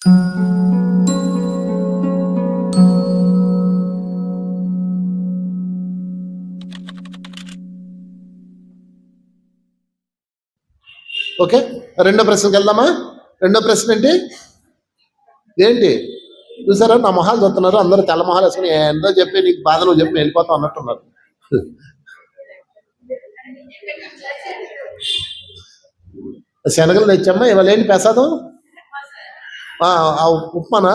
Okay, రెండో ప్రశ్నకి వెళ్దామా. రెండో ప్రశ్న ఏంటి చూసారా, నా మొహాలు చూస్తున్నారు అందరూ, తెల్ల మొహాలు వేసుకుని ఎంతో చెప్పి నీకు బాధలు చెప్పి వెళ్ళిపోతాం అన్నట్టున్నారు. శనగలు తెచ్చమ్మా, ఇవాళ ఏంటి ప్రసాదం? ఉప్మానా?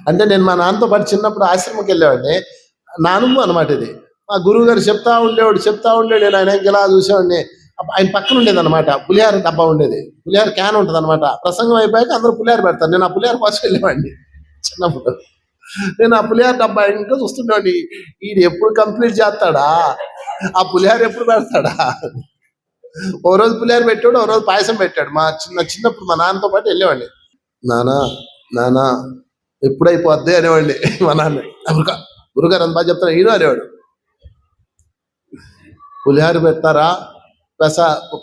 అంటే నేను మా నాన్నతో పాటు చిన్నప్పుడు ఆశ్రమంకి వెళ్ళేవాడిని. నానుము అనమాట ఇది. మా గురువు గారు చెప్తా ఉండేవాడు. నేను ఆయన ఇలా చూసేవాడిని. ఆయన పక్కన ఉండేది అనమాట పులిహార డబ్బా ఉండేది, పులిహార క్యాన్ ఉంటుంది అనమాట. ప్రసంగం అయిపోయాక అందరూ పులిహార పెడతారు, నేను ఆ పులిహార కోసం వెళ్ళేవాడిని చిన్నప్పుడు. నేను ఆ పులిహార డబ్బా ఇంకా చూస్తుండేవాడిని, ఈయన ఎప్పుడు కంప్లీట్ చేస్తాడా, ఆ పులిహార ఎప్పుడు పెడతాడా. ఓ రోజు పులిహార పెట్టాడు, ఓ రోజు పాయసం పెట్టాడు. చిన్నప్పుడు మా నాన్నతో పాటు వెళ్ళేవాడిని. నానా ఎప్పుడైపోద్ది అనేవాడిని మా నాన్న. గురుగారు అంత బాగా చెప్తాను ఈయన అనేవాడు. పులిహార పెడతారా,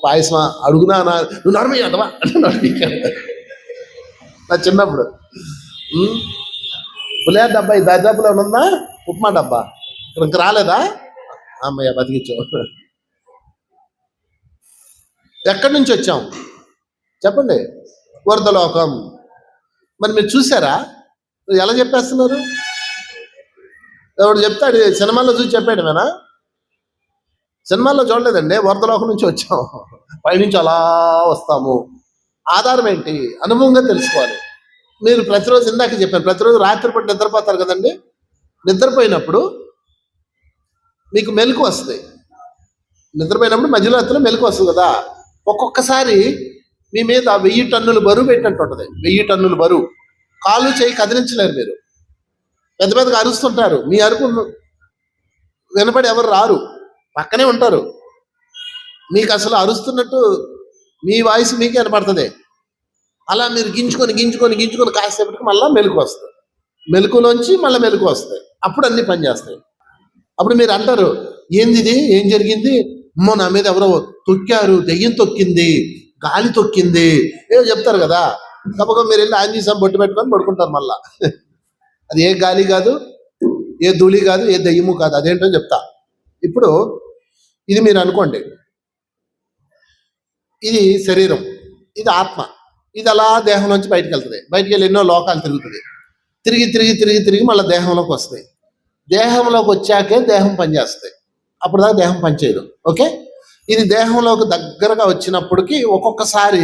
పాయసమా అడుగునా, నువ్వు నడమయ్య అంటవా నా చిన్నప్పుడు. పులిహార డబ్బా ఈ దాదాపులో ఉందా, ఉప్మా డబ్బా ఇంక రాలేదా, అమ్మయ్య బతికించావు. ఎక్కడి నుంచి వచ్చాం చెప్పండి? వరదలోకం. మరి మీరు చూసారా? ఎలా చెప్పేస్తున్నారు? ఎవడు చెప్తాడు సినిమాల్లో చూసి చెప్పాడు మేనా? సినిమాల్లో చూడలేదండి, వరదలోకం నుంచి వచ్చాం, పైనుంచి అలా వస్తాము. ఆధారం ఏంటి? అనుభవంగా తెలుసుకోవాలి. మీరు ప్రతిరోజు ఇందాక చెప్పాను, ప్రతిరోజు రాత్రిపూట నిద్రపోతారు కదండి. నిద్రపోయినప్పుడు మీకు మెలకు వస్తుంది. నిద్రపోయినప్పుడు మధ్యరాత్రిలో మెలకు వస్తుంది కదా. ఒక్కొక్కసారి మీ మీద 1000 టన్నుల బరువు పెట్టినట్టు ఉంటుంది. 1000 టన్నుల బరువు. కాళ్ళు చేయి కదిలించలేరు మీరు. పెద్ద పెద్దగా అరుస్తుంటారు, మీ అరుపు వినపడి ఎవరు రారు, పక్కనే ఉంటారు. మీకు అసలు అరుస్తున్నట్టు మీ వాయిస్ మీకే వినపడుతుంది. అలా మీరు గించుకొని కాసేపటికి మళ్ళీ మెలకు వస్తుంది. మెలకులోంచి మళ్ళీ మెలకు వస్తాయి. అప్పుడు అన్ని పని చేస్తాయి. అప్పుడు మీరు అంటారు, ఏంది ఇది, ఏం జరిగింది, అమ్మో నా మీద ఎవరో తొక్కారు, దెయ్యం తొక్కింది, గాలి తొక్కింది, ఏదో చెప్తారు కదా. తప్పక మీరు వెళ్ళి ఆంజనేయం బొట్టు పెట్టుకొని పడుకుంటారు. మళ్ళా అది ఏ గాలి కాదు, ఏ ధూళి కాదు, ఏ దెయ్యము కాదు. అదేంటో చెప్తా. ఇప్పుడు ఇది మీరు అనుకోండి, ఇది శరీరం, ఇది ఆత్మ. ఇది అలా దేహం నుంచి బయటకు వెళ్తుంది. బయటికి వెళ్ళి ఎన్నో లోకాలు తిరుగుతుంది. తిరిగి మళ్ళీ దేహంలోకి వస్తాయి. దేహంలోకి వచ్చాకే దేహం పనిచేస్తుంది. అప్పుడు దాకా దేహం పనిచేయదు. ఓకే, ఇది దేహంలోకి దగ్గరగా వచ్చినప్పటికీ ఒక్కొక్కసారి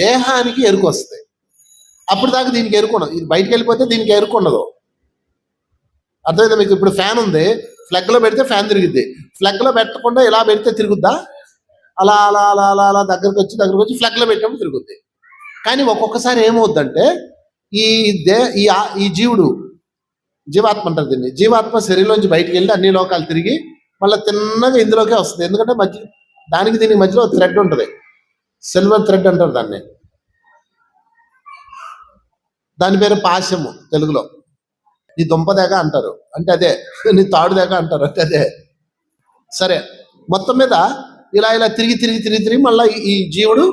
దేహానికి ఎరుకు వస్తుంది. అప్పుడు దాకా దీనికి ఎరుకుండదు. ఇది బయటకు వెళ్ళిపోతే దీనికి ఎరుకుండదు. అర్థమైందా మీకు? ఇప్పుడు ఫ్యాన్ ఉంది, ఫ్లగ్లో పెడితే ఫ్యాన్ తిరుగుద్ది. ఫ్లగ్లో పెట్టకుండా ఇలా పెడితే తిరుగుద్దా? అలా అలా అలా అలా అలా దగ్గరకు వచ్చి ఫ్లగ్లో పెట్టినప్పుడు తిరుగుద్ది. కానీ ఒక్కొక్కసారి ఏమవుద్దంటే ఈ జీవుడు, జీవాత్మ అంటారు దీన్ని, జీవాత్మ శరీరంలోంచి బయటికి వెళ్ళి అన్ని లోకాలు తిరిగి మళ్ళీ తిన్నగా ఇందులోకే వస్తుంది. ఎందుకంటే దీనికి మధ్యలో థ్రెడ్ ఉంటుంది, సిల్వర్ థ్రెడ్ అంటారు దాన్ని. దాని పేరు పాశము తెలుగులో. నీ దుంపదేగా అంటారు, అంటే అదే. నీ తాడుదేగా అంటారు, అంటే అదే. సరే, మొత్తం మీద ఇలా తిరిగి మళ్ళీ ఈ జీవుడు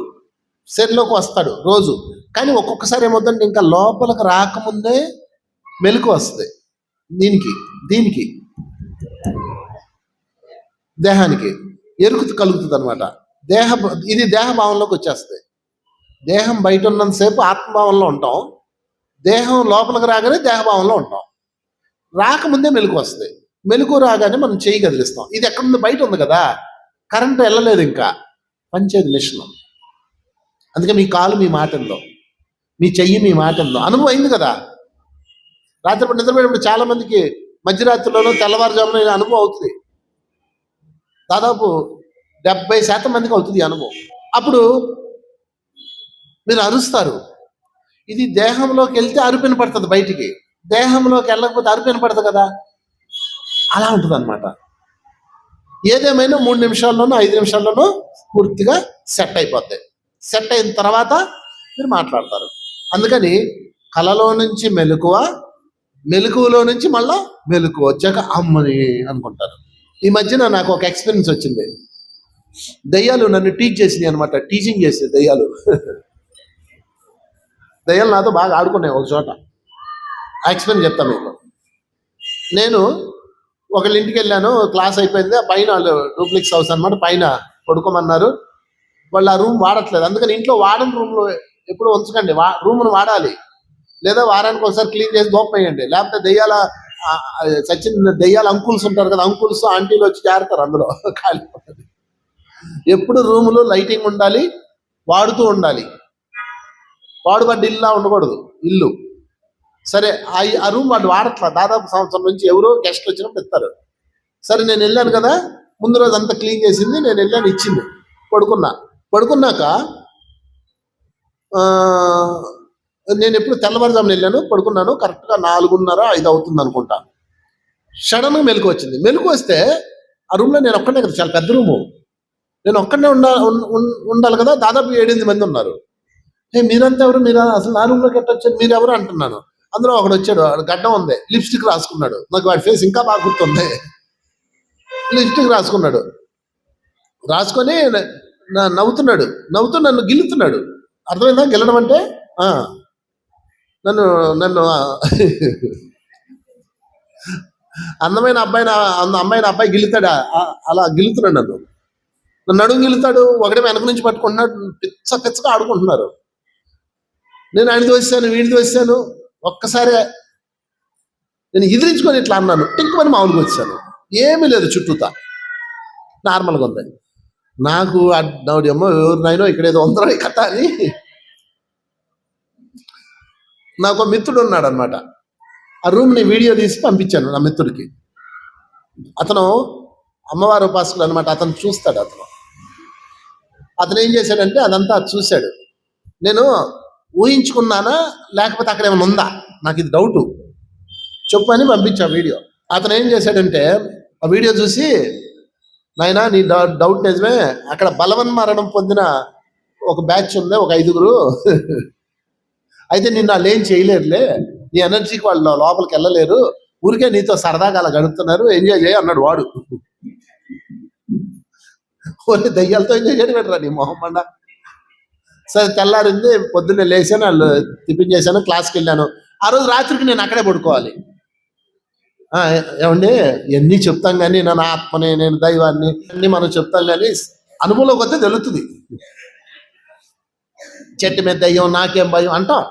శరీరంలోకి వస్తాడు రోజు. కానీ ఒక్కొక్కసారి ఏమవుతుందంటే ఇంకా లోపలికి రాకముందే మెలకు వస్తుంది దీనికి దేహానికి ఎరుకు కలుగుతుంది అనమాట. ఇది దేహభావంలోకి వచ్చేస్తుంది. దేహం బయట ఉన్నంతసేపు ఆత్మభావంలో ఉంటాం, దేహం లోపలికి రాగానే దేహభావంలో ఉంటాం. రాకముందే మెలకు వస్తుంది. మెలకు రాగానే మనం చెయ్యి కదిలిస్తాం. ఇది ఎక్కడుంది? బయట ఉంది కదా, కరెంటు వెళ్ళలేదు, ఇంకా పనిచేది మిషన్. అందుకే మీ కాలు మీ మాటల్లో, మీ చెయ్యి మీ మాటల్లో. అనుభవం అయింది కదా. రాత్రిపూట నిద్రపోయినప్పుడు చాలా మందికి మధ్యరాత్రిలోనూ తెల్లవారుజామున అనుభవం అవుతుంది. దాదాపు 70% మందికి అవుతుంది అనుభవం. అప్పుడు మీరు అరుస్తారు. ఇది దేహంలోకి వెళ్తే అరుపు వినపడుతుంది, బయటికి దేహంలోకి వెళ్ళకపోతే అరుపు వినపడుతుంది కదా. అలా ఉంటుంది అనమాట. ఏదేమైనా 3 నిమిషాల్లోనూ 5 నిమిషాల్లోనూ పూర్తిగా సెట్ అయిపోద్ది. సెట్ అయిన తర్వాత మీరు మాట్లాడతారు. అందుకని కలలో నుంచి మెలకువలో నుంచి మళ్ళా మెలకు వచ్చాక అమ్మని అనుకుంటారు. ఈ మధ్యన నాకు ఒక ఎక్స్పీరియన్స్ వచ్చింది. దయ్యాలు నన్ను టీచ్ చేసినాయి అనమాట, టీచింగ్ చేసే దయ్యాలు. దయ్యాలు నాతో బాగా ఆడుకున్నాయి ఒక చోట. ఎక్స్ప్లెయిన్ చెప్తాను మీకు. నేను ఒకళ్ళ ఇంటికి వెళ్ళాను, క్లాస్ అయిపోయింది. ఆ పైన వాళ్ళు డూప్లెక్స్ హౌస్ అనమాట, పైన పడుకోమన్నారు. వాళ్ళు ఆ రూమ్ వాడట్లేదు, అందుకని ఇంట్లో వాడని రూమ్లో ఎప్పుడు ఉంచకండి. రూమ్ను వాడాలి, లేదా వారానికి ఒకసారి క్లీన్ చేసి గోపేయండి. లేకపోతే దెయ్యాల సచిన్ దెయ్యాల అంకుల్స్ ఉంటారు కదా, అంకుల్స్ ఆంటీలు వచ్చి చేరతారు అందులో. ఖాళీ ఎప్పుడు రూములు లైటింగ్ ఉండాలి, వాడుతూ ఉండాలి. వాడుబడ్డ ఇల్లా ఉండకూడదు ఇల్లు. సరే, ఆ రూమ్ వాళ్ళు వాడట్లా, దాదాపు సంవత్సరం నుంచి. ఎవరో గెస్ట్ వచ్చినప్పుడు ఇస్తారు. సరే, నేను వెళ్ళాను కదా, ముందు రోజు అంతా క్లీన్ చేసింది, నేను వెళ్ళాను, ఇచ్చింది. పడుకున్నాక నేను ఎప్పుడు తెల్లవారుజామున వెళ్ళాను, పడుకున్నాను. కరెక్ట్గా 4:30-5 అవుతుంది అనుకుంటా. సడన్గా మెలకు వచ్చింది. మెలకు వస్తే ఆ రూమ్లో నేను ఒక్కడే కదా, చాలా పెద్ద రూము, నేను ఒక్కడే ఉండాలి కదా. దాదాపు 7-8 మంది ఉన్నారు. మీరంతా ఎవరు, మీరు అసలు నా రూమ్లోకి ఎట్టొచ్చారు, మీరు ఎవరు అంటున్నాను. అందులో ఒకడు వచ్చాడు, గడ్డం ఉంది, లిప్స్టిక్ రాసుకున్నాడు. నాకు వాడి ఫేస్ ఇంకా బాగా గుర్తుంది. లిప్స్టిక్ రాసుకొని నవ్వుతున్నాడు, నవ్వుతూ నన్ను గిల్లుతున్నాడు. అర్థమైందా గిల్లడం అంటే? నన్ను అందమైన అబ్బాయి గిల్లుతాడా, అలా గిల్లుతున్నాడు నన్ను నడుము గిల్లుతాడు. ఒకటే వెనక నుంచి పట్టుకుంటున్నాడు, పిచ్చగా ఆడుకుంటున్నారు. నేను ఆయన తోసాను, వీడిని తోసాను. ఒక్కసారి నేను ఎదిరించుకొని ఇట్లా అన్నాను, టింకుమని మామూలుగా వచ్చాను. ఏమీ లేదు, చుట్టూతా నార్మల్గా ఉంది. నాకు అమ్మో ఎవరినైనా ఇక్కడ ఏదో ఉందరో ఈ కథ అని. నాకు మిత్రుడు ఉన్నాడు అనమాట, ఆ రూమ్ని వీడియో తీసి పంపించాను నా మిత్రుడికి. అతను అమ్మవారి ఉపాసకుడు అనమాట, అతను చూస్తాడు. అతను ఏం చేశాడంటే అదంతా చూశాడు. నేను ఊహించుకున్నానా లేకపోతే అక్కడ ఏమైనా ఉందా, నాకు ఇది డౌటు, చెప్పు అని పంపించా వీడియో. అతను ఏం చేశాడంటే ఆ వీడియో చూసి, నాయనా నీ డౌట్ నిజమే, అక్కడ బలవన్మరణం పొందిన ఒక బ్యాచ్ ఉంది, ఒక 5గురు. అయితే నిన్ను వాళ్ళు ఏం చేయలేరులే, నీ ఎనర్జీకి వాళ్ళు లోపలికి వెళ్ళలేరు, ఊరికే నీతో సరదాగా అలా గడుపుతున్నారు, ఎంజాయ్ చేయ అన్నాడు వాడు. ఓన్లీ దయ్యాలతో ఎంజాయ్ చేయడం పెట్టరా నీ మొహమ్మండ. సరే, తెల్లారింది, పొద్దున్నే లేచాను, వాళ్ళు టిఫిన్ చేశాను, క్లాస్కి వెళ్ళాను. ఆ రోజు రాత్రికి నేను అక్కడే పడుకోవాలి. ఏమండి ఎన్ని చెప్తాం కానీ, నేను ఆత్మని, నేను దైవాన్ని అన్ని మనం చెప్తాం కానీ అనుభవంలోకి వస్తే తెలుస్తుంది. చెట్టు మీద దయ్యం, నాకేం భయం అంటాం,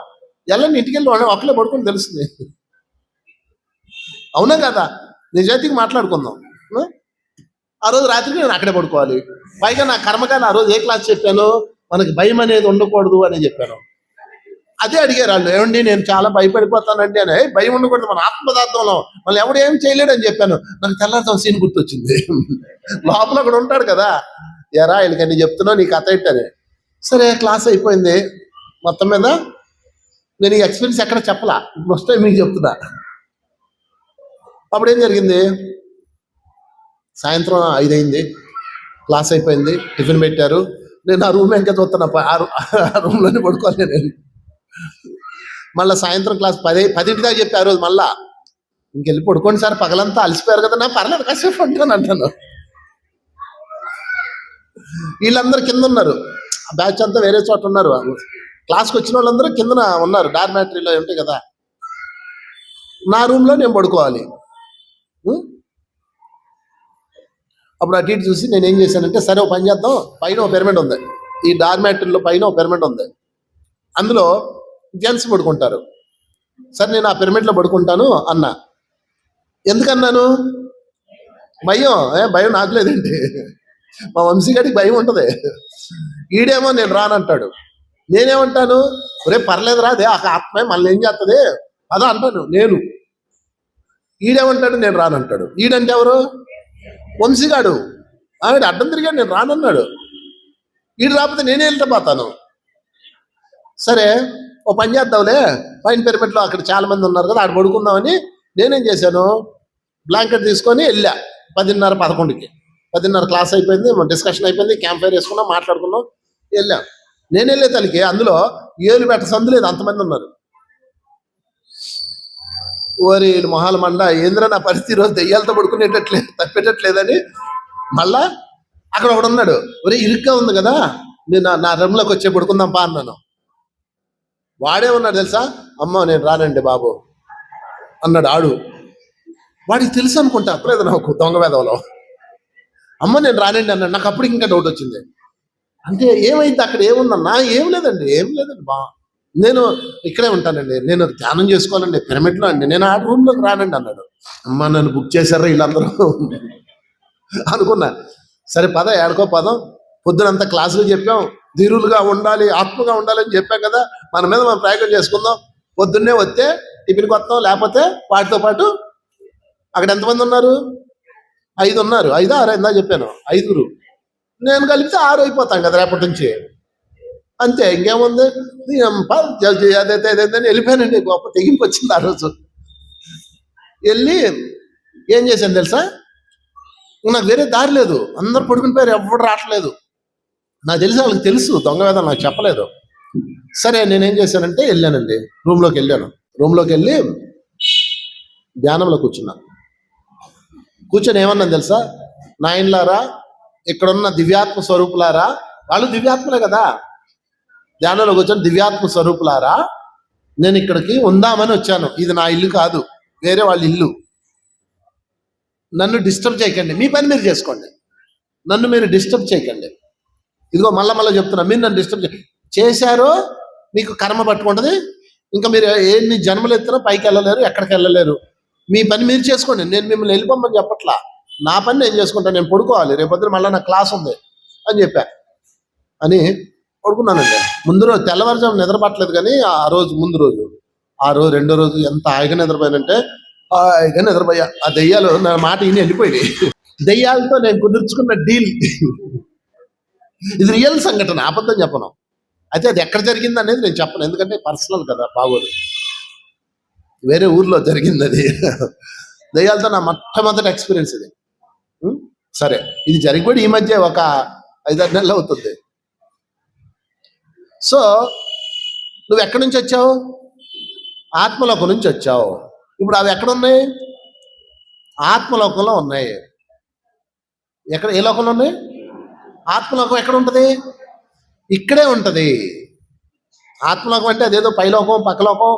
వెళ్ళండి ఇంటికి వెళ్ళి ఒకళ్ళే పడుకొని తెలుస్తుంది. అవునా కదా, నిజాయితీకి మాట్లాడుకుందాం. ఆ రోజు రాత్రికి నేను అక్కడే పడుకోవాలి. పైగా నా కర్మకాయలు ఆ రోజు ఏ క్లాస్ చెప్పాను, మనకి భయం అనేది ఉండకూడదు అని చెప్పాను. అదే అడిగారు వాళ్ళు, ఏమండి నేను చాలా భయపడిపోతానండి అని. భయం ఉండకూడదు, మన ఆత్మపదార్థంలో వాళ్ళు ఎవడు ఏం చేయలేడని చెప్పాను. నాకు తెల్లారితో సీన్ గుర్తొచ్చింది. లోపల ఒకడు ఉంటాడు కదా, ఎరా వీళ్ళకన్నీ చెప్తున్నావు, నీ కథ ఏంటని. సరే, క్లాస్ అయిపోయింది. మొత్తం మీద నేను ఈ ఎక్స్పీరియన్స్ ఎక్కడ చెప్పలా, ఇప్పుడు వస్తే మీకు చెప్తున్నా. అప్పుడు ఏం జరిగింది, సాయంత్రం 5 అయింది, క్లాస్ అయిపోయింది, టిఫిన్ పెట్టారు. నేను ఆ రూమ్ ఇంకా చూస్తున్నా, ఆ రూమ్లోనే పడుకోవాలి నేను. మళ్ళీ సాయంత్రం క్లాస్ 10 దాకా చెప్పి ఆ రోజు మళ్ళా ఇంకెళ్ళి పడుకోండి సార్, పగలంతా అలసిపోయారు కదా, నా పర్లేదు కాసేపు అంటాను. వీళ్ళందరూ కింద ఉన్నారు, ఆ బ్యాచ్ అంతా వేరే చోట ఉన్నారు. క్లాస్కి వచ్చిన వాళ్ళందరూ కిందన ఉన్నారు, డార్మాటరీలో ఉంటాయి కదా. నా రూమ్లో నేను పడుకోవాలి. అప్పుడు అటు ఇటు చూసి నేను ఏం చేశానంటే, సరే ఓ పని చేద్దాం, పైన ఓ పిరమిడ్ ఉంది, ఈ డార్మాటరీలో పైన ఓ పిరమిడ్ ఉంది, అందులో జెంట్స్ పడుకుంటారు. సరే నేను ఆ పిరమిడ్లో పడుకుంటాను అన్నా. ఎందుకన్నాను, భయం నాకు లేదండి, మా వంశీగాడికి భయం ఉంటుంది. ఈడేమో నేను రానంటాడు, నేనేమంటాను, రేపు పర్లేదు రాదే, ఆ ఆత్మే మళ్ళీ ఏం చేస్తుంది అదా అంటాను నేను. ఈడేమంటాడు, నేను రానంటాడు. ఈడంటే ఎవరు, వంశీగాడు. ఆవిడ అడ్డం తిరిగాడు, నేను రానన్నాడు. ఈడు రాకపోతే నేనే వెళ్ళిపోతాను. సరే ఓ పని చేద్దాంలే, పైన పిరమిడ్లో అక్కడ చాలా మంది ఉన్నారు కదా, ఆడ పడుకుందామని నేనేం చేశాను, బ్లాంకెట్ తీసుకొని వెళ్ళా. 10:30-11కి 10:30 క్లాస్ అయిపోయింది, డిస్కషన్ అయిపోయింది, క్యాంప్ ఫైర్ వేసుకున్నాం, మాట్లాడుకున్నాం, వెళ్ళాం. నేను వెళ్ళే తల్లికి అందులో ఏలు పెట్ట సందు లేదు, అంతమంది ఉన్నారు. ఓరి మొహాల మండ, ఏంద్ర నా పరిస్థితి రోజు దెయ్యాలతో పడుకునేటట్లేదు, తప్పేటట్లేదని మళ్ళా అక్కడ ఒకడు ఉన్నాడు, ఒరే ఇరుగ్గా ఉంది కదా, నేను నా రూమ్లోకి వచ్చే పడుకుందాం పా అన్నాను. వాడే ఉన్నాడు తెలుసా, అమ్మ నేను రానండి బాబు అన్నాడు. వాడికి తెలుసు అనుకుంటా, అప్పులేదు నాకు దొంగ వేదంలో. అమ్మ నేను రానండి అన్నాడు. నాకు అప్పుడు ఇంకా డౌట్ వచ్చింది, అంటే ఏమైంది అక్కడ, ఏముందన్నా? ఏం లేదండి నేను ఇక్కడే ఉంటానండి, నేను ధ్యానం చేసుకోవాలండి పిరమిడ్లో అండి, నేను ఆ రూమ్లోకి రానండి అన్నాడు. అమ్మ నన్ను బుక్ చేశారా వీళ్ళందరూ అనుకున్నా. సరే పద ఏడుకో పదం, పొద్దునంతా క్లాసులు చెప్పాం, ధీరులుగా ఉండాలి, ఆత్మగా ఉండాలని చెప్పాం కదా, మన మీద మనం ప్రయోగం చేసుకుందాం. పొద్దున్నే వస్తే టిఫిన్కి వస్తాం, లేకపోతే వాటితో పాటు అక్కడ ఎంతమంది ఉన్నారు? 5 ఉన్నారు. 5 6 ఇందా చెప్పాను, 5. నేను కలిపితే 6 అయిపోతాం కదా రేపటి నుంచి. అంతే, ఇంకేముంది. అదైతే వెళ్ళిపోయానండి. గొప్ప తెగింపు వచ్చింది ఆ రోజు. వెళ్ళి ఏం చేశాను తెలుసా, నాకు వేరే దారి లేదు, అందరు పడుకుని పోయారు, ఎవరు రావట్లేదు. నాకు తెలిసి వాళ్ళకి తెలుసు దొంగ వేదం, నాకు చెప్పలేదు. సరే నేనేం చేశానంటే వెళ్ళానండి, రూమ్లోకి వెళ్ళి ధ్యానంలో కూర్చొని ఏమన్నాను తెలుసా, నాయనలారా, ఇక్కడున్న దివ్యాత్మ స్వరూపులారా, వాళ్ళు దివ్యాత్మలే కదా, ధ్యానంలో కూర్చొని దివ్యాత్మ స్వరూపులారా, నేను ఇక్కడికి ఉందామని వచ్చాను, ఇది నా ఇల్లు కాదు, వేరే వాళ్ళ ఇల్లు. నన్ను డిస్టర్బ్ చేయకండి, మీ పని మీరు చేసుకోండి, నన్ను మీరు డిస్టర్బ్ చేయకండి. ఇదిగో మళ్ళా చెప్తున్నా, మీరు నన్ను డిస్టర్బ్ చేశారో మీకు కర్మ పట్టుకుంటుంది, ఇంకా మీరు ఎన్ని జన్మలు ఎత్తినా పైకి వెళ్ళలేరు, ఎక్కడికి వెళ్ళలేరు. మీ పని మీరు చేసుకోండి, నేను మిమ్మల్ని వెళ్ళిపోమని చెప్పట్లా, నా పని నేను చేసుకుంటాను, నేను పడుకోవాలి, రేపొద్దున మళ్ళీ నా క్లాస్ ఉంది అని చెప్పా. అని పడుకున్నానండి. ముందు రోజు తెల్లవారుజాము నిద్రపట్టలేదు, కానీ ముందు రోజు రెండో రోజు ఎంత హాయిగా నిద్రపోయానంటే హాయిగా నిద్రపోయా. ఆ దెయ్యాలు నా మాట ఈయన వెళ్ళిపోయినాయి. దెయ్యాలతో నేను కుదుర్చుకున్న డీల్ ఇది రియల్ సంఘటన, అబద్ధం చెప్పను. అయితే అది ఎక్కడ జరిగింది అనేది నేను చెప్పను, ఎందుకంటే పర్సనల్ కదా, బాగోదు. వేరే ఊర్లో జరిగింది అది. దయ్యాలతో నా మొట్టమొదటి ఎక్స్పీరియన్స్ ఇది. సరే, ఇది జరిగిపోయి ఈ మధ్య ఒక 5-6 నెలలు అవుతుంది. సో నువ్వు ఎక్కడి నుంచి వచ్చావు? ఆత్మలోకం నుంచి వచ్చావు. ఇప్పుడు అవి ఎక్కడున్నాయి? ఆత్మలోకంలో ఉన్నాయి. ఏ లోకంలో ఉన్నాయి? ఆత్మలోకం ఎక్కడ ఉంటుంది? ఇక్కడే ఉంటుంది. ఆత్మలోకం అంటే అదేదో పైలోకం పక్కలోకం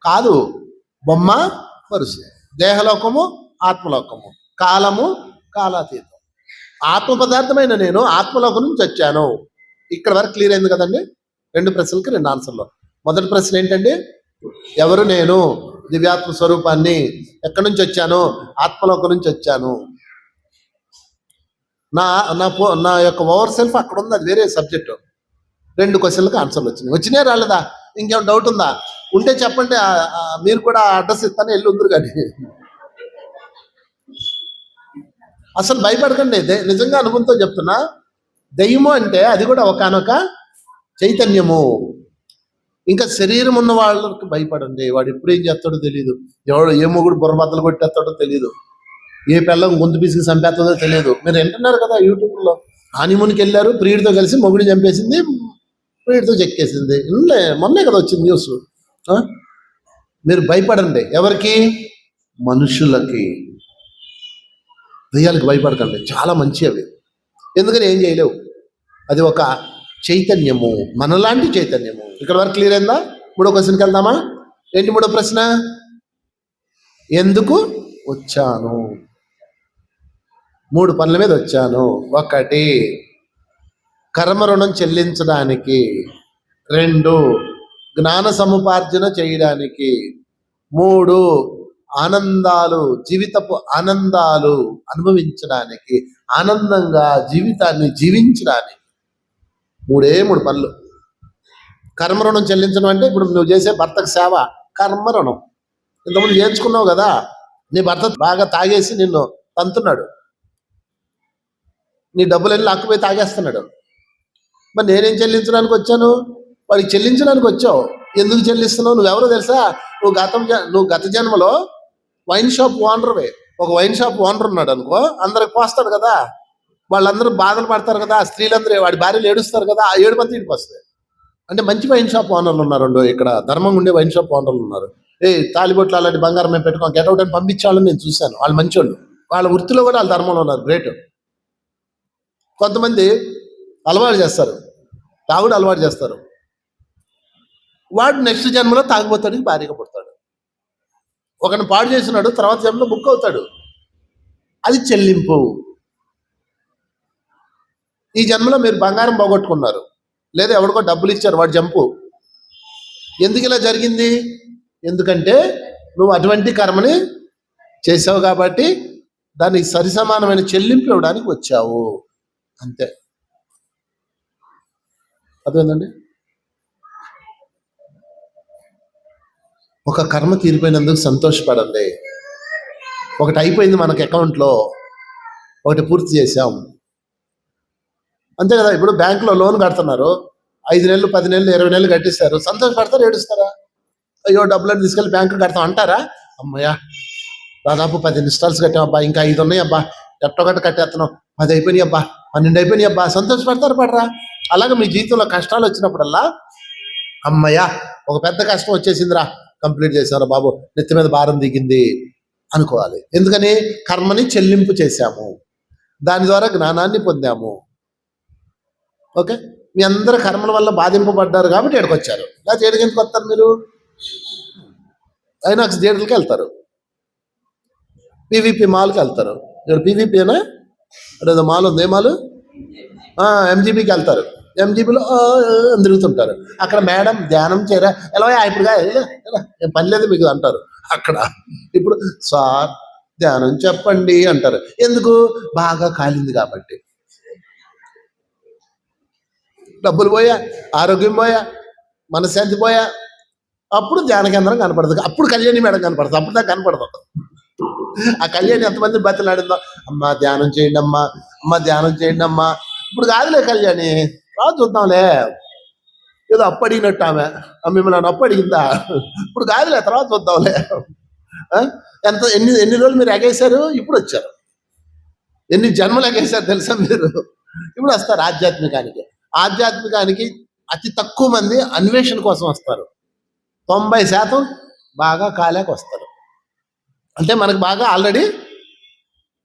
కాదు, బొమ్మ వరుస. దేహలోకము ఆత్మలోకము, కాలము కాలాతీతం. ఆత్మ పదార్థమైన నేను ఆత్మలోకం నుంచి వచ్చాను. ఇక్కడ వరకు క్లియర్ అయింది కదండి? 2 ప్రశ్నలకి 2 ఆన్సర్లు. మొదటి ప్రశ్న ఏంటండి, ఎవరు నేను? దివ్యాత్మ స్వరూపాన్ని. ఎక్కడి నుంచి వచ్చాను? ఆత్మలోకం నుంచి వచ్చాను. నా యొక్క ఓవర్ సెల్ఫ్ అక్కడ ఉంది, అది వేరే సబ్జెక్టు. 2 క్వశ్చన్లకు ఆన్సర్లు వచ్చినాయి రాలేదా? ఇంకేమైనా డౌట్ ఉందా? ఉంటే చెప్పండి, మీరు కూడా అడ్రస్ ఇస్తాను, వెళ్ళి ఉందరు. కానీ అసలు భయపడకండి, నిజంగా అనుభవంతో చెప్తున్నా. దెయ్యము అంటే అది కూడా ఒకానొక చైతన్యము. ఇంకా శరీరం ఉన్న వాళ్ళకి భయపడండి, వాడు ఎప్పుడు ఏం చేస్తాడో తెలియదు, ఎవడు ఏ మొగుడు బుర్రబద్దలు కొట్టేస్తాడో తెలియదు, ఏ పిల్లం గొంతు పిసికి చంపేస్తుందో తెలియదు. మీరు వింటున్నారు కదా యూట్యూబ్లో, హనీమూన్కి వెళ్ళారు, ప్రియుడితో కలిసి మొగుడిని చంపేసింది, ప్రియుడితో చెక్కేసింది. మొన్నే కదా వచ్చింది న్యూస్. మీరు భయపడండి. ఎవరికి? మనుషులకి. దెయ్యాలకు భయపడకండి, చాలా మంచి అవి. ఎందుకని ఏం చేయలేవు, అది ఒక చైతన్యము, మనలాంటి చైతన్యము. ఇక్కడ వరకు క్లియర్ అయిందా? 3వ క్వశ్చన్కి వెళ్దామా? ఏంటి 3వ ప్రశ్న? ఎందుకు వచ్చాను? 3 పనుల మీద వచ్చాను. 1 కర్మ రుణం చెల్లించడానికి, 2 జ్ఞాన సముపార్జన చేయడానికి, 3 ఆనందాలు, జీవితపు ఆనందాలు అనుభవించడానికి, ఆనందంగా జీవితాన్ని జీవించడానికి. 3 పనులు. కర్మ రుణం చెల్లించడం అంటే ఇప్పుడు నువ్వు చేసే భర్తకు సేవ, కర్మ రుణం. ఇంతకుముందు చేర్చుకున్నావు కదా, నీ భర్త బాగా తాగేసి నిన్ను తంతున్నాడు, నీ డబ్బులన్నీ లాక్కుపోయి తాగేస్తున్నాడు. మరి నేనేం చెల్లించడానికి వచ్చాను? వాడికి చెల్లించడానికి వచ్చావు. ఎందుకు చెల్లిస్తున్నావు? నువ్వెవరో తెలుసా? నువ్వు గత జన్మలో వైన్ షాప్ ఓనర్వే. ఒక వైన్ షాప్ ఓనర్ ఉన్నాడు అనుకో, అందరికి పోస్తాడు కదా, వాళ్ళందరూ బాధలు పడతారు కదా, స్త్రీలందరూ వాడి భార్యలు ఏడుస్తారు కదా, ఆ ఏడుపంతా ఇంటికి వస్తాయి. అంటే మంచి వైన్ షాప్ ఓనర్లు ఉన్నారు ఇక్కడ, ధర్మంగా ఉండే వైన్ షాప్ ఓనర్లు ఉన్నారు. తాలిబొట్లు అలాంటి బంగారం మేము పెట్టుకోం, గెటౌట్ అని పంపించాలని నేను చూశాను. వాళ్ళు మంచోళ్ళు, వాళ్ళ వృత్తిలో కూడా వాళ్ళ ధర్మంలో ఉన్నారు, గ్రేట్. కొంతమంది అలవాటు చేస్తారు, తాగుడు అలవాటు చేస్తారు. వాడు నెక్స్ట్ జన్మలో తాగుబోతాడికి భార్యగా పుడతాడు. ఒకరిని పాడు చేసినాడు, తర్వాత జన్మలో బుక్ అవుతాడు. అది చెల్లింపు. ఈ జన్మలో మీరు బంగారం పోగొట్టుకున్నారు, లేదా ఎవరికో డబ్బులు ఇచ్చారు, వాడు జంపు. ఎందుకు ఇలా జరిగింది? ఎందుకంటే నువ్వు అటువంటి కర్మని చేసావు కాబట్టి దానికి సరిసమానమైన చెల్లింపు ఇవ్వడానికి వచ్చావు, అంతే. అదేందండి, ఒక కర్మ తీరిపోయినందుకు సంతోషపడండి. ఒకటి అయిపోయింది మనకి అకౌంట్లో, ఒకటి పూర్తి చేసాం, అంతే కదా. ఇప్పుడు బ్యాంకులో లోన్ కడుతున్నారు, 5 నెలలు 10 నెలలు 20 నెలలు కట్టిస్తారు, సంతోషపడతారు, ఏడుస్తారా? అయ్యో డబ్బులను తీసుకెళ్ళి బ్యాంకు కడతాం అంటారా? అమ్మయ్యా దాదాపు 10 ఇన్స్టాల్స్ కట్టామబ్బా, ఇంకా 5 ఉన్నాయి అబ్బా, ఎట్టొకటి కట్టేస్తున్నాం, 10 అయిపోయినాయి అబ్బా, 12 అయిపోయినాయి అబ్బా, సంతోషపడతారు పడరా? అలాగే మీ జీవితంలో కష్టాలు వచ్చినప్పుడల్లా అమ్మయ్యా ఒక పెద్ద కష్టం వచ్చేసిందిరా, కంప్లీట్ చేశారా బాబు, నెత్తి మీద భారం దిగింది అనుకోవాలి. ఎందుకని? కర్మని చెల్లింపు చేశాము, దాని ద్వారా జ్ఞానాన్ని పొందాము. ఓకే, మీ అందరూ కర్మల వల్ల బాధింపబడ్డారు కాబట్టి ఏడుకొచ్చారు. లేదా ఏడుకి ఎందుకు వస్తారు మీరు? ఐనాక్స్ థియేటర్కి వెళ్తారు, పీవీపీ మాల్కి వెళ్తారు. ఇక్కడ పీవీపీనా అదేదో మాల్ ఉంది, ఏ మాల్? ఎంజీబీకి వెళ్తారు, ఎంజీబీలో తిరుగుతుంటారు. అక్కడ మేడం ధ్యానం చేయరా, ఎలా ఇప్పుడుగా పని లేదు మీకు అంటారు. అక్కడ ఇప్పుడు సార్ ధ్యానం చెప్పండి అంటారు. ఎందుకు? బాగా కాలింది కాబట్టి. డబ్బులు పోయా, ఆరోగ్యం పోయా, మనశ్శాంతి పోయా, అప్పుడు ధ్యాన కేంద్రం కనపడదు. అప్పుడు కళ్యాణి మేడం కనపడుతుంది, అప్పుడు దాకా కనపడదు. ఆ కళ్యాణి ఎంతమంది బతిలాడిందో, అమ్మా ధ్యానం చేయండి అమ్మా, అమ్మ ధ్యానం చేయండి అమ్మా. ఇప్పుడు కాదులే కళ్యాణి, రా చూద్దాంలే, ఏదో అప్పు అడిగినట్టు ఆమె మిమ్మల్ని అప్పు అడిగిందా, ఇప్పుడు కాదులే తర్వాత చూద్దాంలే. ఎంత ఎన్ని రోజులు మీరు ఎగేశారు, ఇప్పుడు వచ్చారు. ఎన్ని జన్మలు ఎగేశారు తెలుసా మీరు? ఇప్పుడు వస్తారు ఆధ్యాత్మికానికి. ఆధ్యాత్మికానికి అతి తక్కువ మంది అన్వేషణ కోసం వస్తారు, 90% బాగా కాలేక వస్తారు. అంటే మనకు బాగా ఆల్రెడీ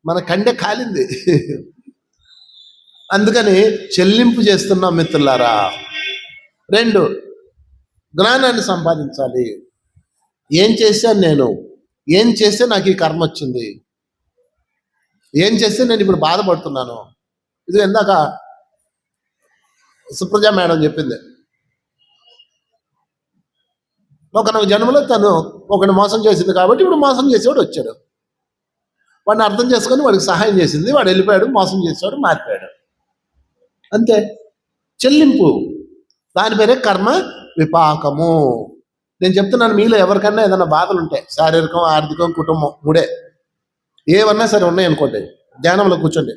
మన కండె కాలింది. అందుకని చెల్లింపు చేస్తున్నాం మిత్రులారా. 2, జ్ఞానాన్ని సంపాదించాలి. ఏం చేశాను నేను? ఏం చేస్తే నాకు ఈ కర్మ వచ్చింది? ఏం చేస్తే నేను ఇప్పుడు బాధపడుతున్నాను? ఇది ఇందాక సుప్రజ మేడం చెప్పింది. ఒక జన్మలో తను ఒకటి మోసం చేసింది కాబట్టి ఇప్పుడు మోసం చేసేవాడు వచ్చాడు, వాడిని అర్థం చేసుకొని వాడికి సహాయం చేసింది, వాడు వెళ్ళిపోయాడు, మోసం చేసేవాడు మారిపోయాడు, అంతే. చెల్లింపు, దాని పేరే కర్మ విపాకము. నేను చెప్తున్నాను, మీలో ఎవరికన్నా ఏదైనా బాధలు ఉంటాయి, శారీరకం, ఆర్థికం, కుటుంబం, 3 ఏవన్నా సరే ఉన్నాయనుకోండి, ధ్యానంలో కూర్చోండి,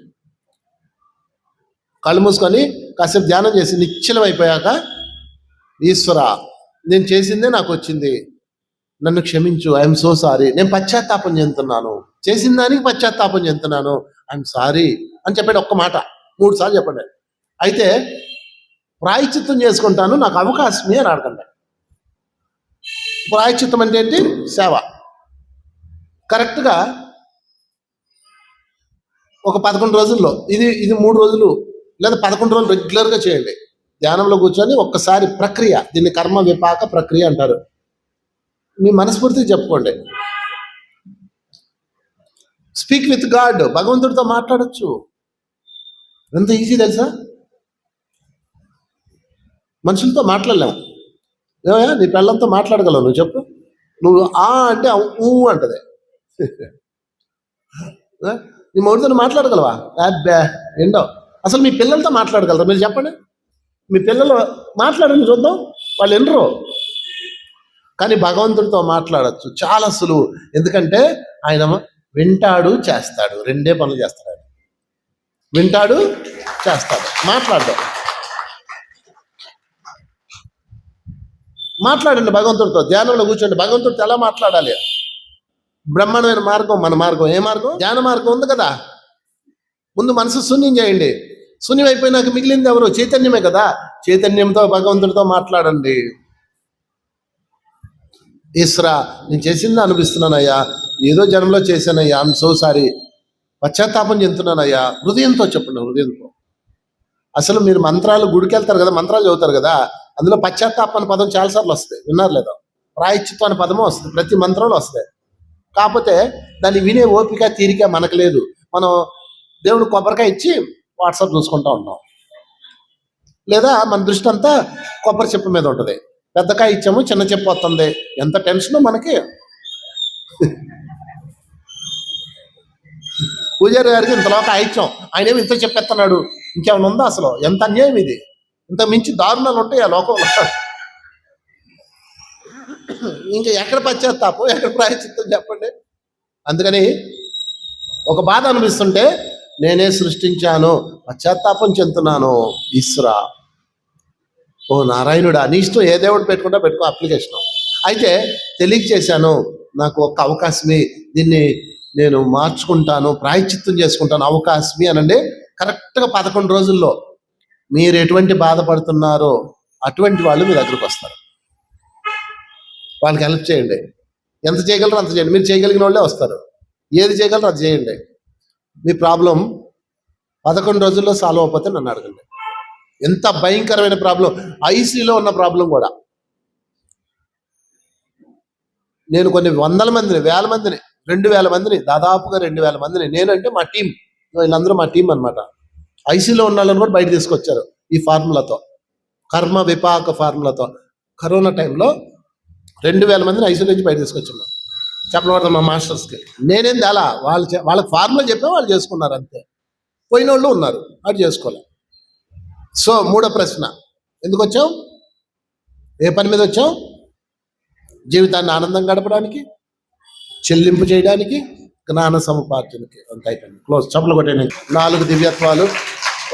కళ్ళు మూసుకొని కాసేపు ధ్యానం చేసి నిశ్చలం అయిపోయాక, ఈశ్వర నేను చేసిందే నాకు వచ్చింది, నన్ను క్షమించు, ఐఎమ్ సో సారీ, నేను పశ్చాత్తాపం చెందుతున్నాను, చేసిన దానికి పశ్చాత్తాపం చెందుతున్నాను, ఐఎమ్ సారీ అని చెప్పండి. ఒక్క మాట 3 సార్లు చెప్పండి. అయితే ప్రాయశ్చిత్తం చేసుకుంటాను, నాకు అవకాశమే అని అడగండి. ప్రాయశ్చిత్తం అంటే ఏంటి? సేవ. కరెక్ట్గా ఒక 11 రోజుల్లో ఇది 3 రోజులు లేదా 11 రోజులు రెగ్యులర్గా చేయండి. ధ్యానంలో కూర్చొని ఒక్కసారి ప్రక్రియ, దీన్ని కర్మ విపాక ప్రక్రియ అంటారు. మీ మనస్ఫూర్తిగా చెప్పుకోండి. స్పీక్ విత్ గాడ్, భగవంతుడితో మాట్లాడచ్చు. ఎంత ఈజీ తెలుసా? మనుషులతో మాట్లాడలేము. ఏమయ్యా నీ పిల్లలతో మాట్లాడగలవు? నువ్వు చెప్పు. నువ్వు అంటే ఊ అంటది. నీ మౌడితో మాట్లాడగలవా? అబ్బా ఏంటో. అసలు మీ పిల్లలతో మాట్లాడగలరా? మీరు చెప్పండి. మీ పిల్లలు మాట్లాడండి చూద్దాం, వాళ్ళు వినరు. కానీ భగవంతుడితో మాట్లాడచ్చు, చాలా సులువు. ఎందుకంటే ఆయన వింటాడు, చేస్తాడు, 2 పనులు చేస్తాడు. ఆయన వింటాడు, చేస్తాడు, మాట్లాడడం. మాట్లాడండి భగవంతుడితో, ధ్యానంలో కూర్చోండి. భగవంతుడితో ఎలా మాట్లాడాలి? బ్రహ్మాండమైన మార్గం మన మార్గం. ఏ మార్గం? ధ్యాన మార్గం ఉంది కదా. ముందు మనసు శూన్యం చేయండి. శూన్యం అయిపోయినాక మిగిలింది ఎవరు? చైతన్యమే కదా. చైతన్యంతో భగవంతుడితో మాట్లాడండి. ఈశ్వరా నేను చేసింది అనిపిస్తున్నానయ్యా, ఏదో జన్మలో చేశానయ్యా, ఐఎమ్ సో సారీ, పశ్చాత్తాపం చెందుతున్నానయ్యా. హృదయంతో చెప్పండి, హృదయంతో. అసలు మీరు మంత్రాలు గుడికి వెళ్తారు కదా, మంత్రాలు చదువుతారు కదా, అందులో పశ్చాత్తాపం అనే పదం చాలాసార్లు వస్తాయి, విన్నారు లేదా? ప్రాయశ్చిత్తం అనే పదము వస్తుంది, ప్రతి మంత్రంలో వస్తాయి. కాకపోతే దాన్ని వినే ఓపిక తీరిక మనకు లేదు. మనం దేవుడు కొబ్బరికాయ ఇచ్చి వాట్సాప్ చూసుకుంటూ ఉంటాం, లేదా మన దృష్టి అంతా కొబ్బరి చెప్పు మీద ఉంటుంది. పెద్దకాయ ఇచ్చాము, చిన్న చెప్పు వస్తుంది, ఎంత టెన్షను మనకి. పూజారి గారికి ఇంతలోకి ఇచ్చాం, ఆయన ఏమి ఇంత చెప్పేస్తున్నాడు, ఇంకేమైనా ఉందా అసలు? ఎంత అన్యాయం ఇది! ఇంత మించి దారుణాలు ఉంటాయి ఆ లోకంలో. ఇంకా ఎక్కడ పశ్చాత్తాపం, ఎక్కడ ప్రాయశ్చిత్తం చెప్పండి? అందుకని ఒక బాధ అనిపిస్తుంటే నేనే సృష్టించాను, పశ్చాత్తాపం చెందుతున్నాను, ఈశ్వరా, ఓ నారాయణుడా, నీ ఇష్టం, ఏ దేవుడు పెట్టుకో అప్లికేషన్. అయితే తెలియక చేశాను, నాకు ఒక అవకాశమే, దీన్ని నేను మార్చుకుంటాను, ప్రాయశ్చిత్తం చేసుకుంటాను, అవకాశమే అనండి. కరెక్ట్గా 11 రోజుల్లో మీరు ఎటువంటి బాధపడుతున్నారో అటువంటి వాళ్ళు మీ దగ్గరకు వస్తారు. వాళ్ళకి హెల్ప్ చేయండి, ఎంత చేయగలరో అంత చేయండి. మీరు చేయగలిగిన వాళ్ళే వస్తారు, ఏది చేయగలరో అది చేయండి. మీ ప్రాబ్లం 11 రోజుల్లో సాల్వ్ అయిపోతే నన్ను అడగండి. ఎంత భయంకరమైన ప్రాబ్లం, ఐసీలో ఉన్న ప్రాబ్లం కూడా. నేను కొన్ని వందల మందిని, వేల మందిని, 2000 మందిని, దాదాపుగా 2000 మందిని, నేనంటే మా టీం, వీళ్ళందరూ మా టీం అనమాట, ఐసీలో ఉన్న వాళ్ళని కూడా బయట తీసుకొచ్చారు ఈ ఫార్ములాతో, కర్మ విపాక ఫార్ములాతో. కరోనా టైంలో 2000 మందిని ఐసీలో నుంచి బయట తీసుకొచ్చాను. చెప్పడం మా మాస్టర్స్కి నేనేం తేలా, వాళ్ళకి ఫార్ములా చెప్పే వాళ్ళు చేసుకున్నారు అంతే. పోయిన వాళ్ళు ఉన్నారు, అది చేసుకోవాలి. సో మూడో ప్రశ్న, ఎందుకు వచ్చాం? ఏ పని మీద వచ్చాం? జీవితాన్ని ఆనందం గడపడానికి, చెల్లింపు చేయడానికి, జ్ఞాన సముపార్జనకి. అంత అయిపోయింది, క్లోజ్. చప్పలు కొట్టేయండి. 4 దివ్యత్వాలు.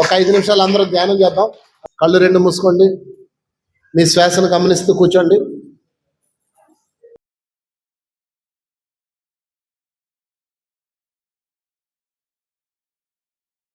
ఒక 5 నిమిషాలు అందరూ ధ్యానం చేద్దాం. కళ్ళు 2 మూసుకోండి, మీ శ్వాసను గమనిస్తూ కూర్చోండి.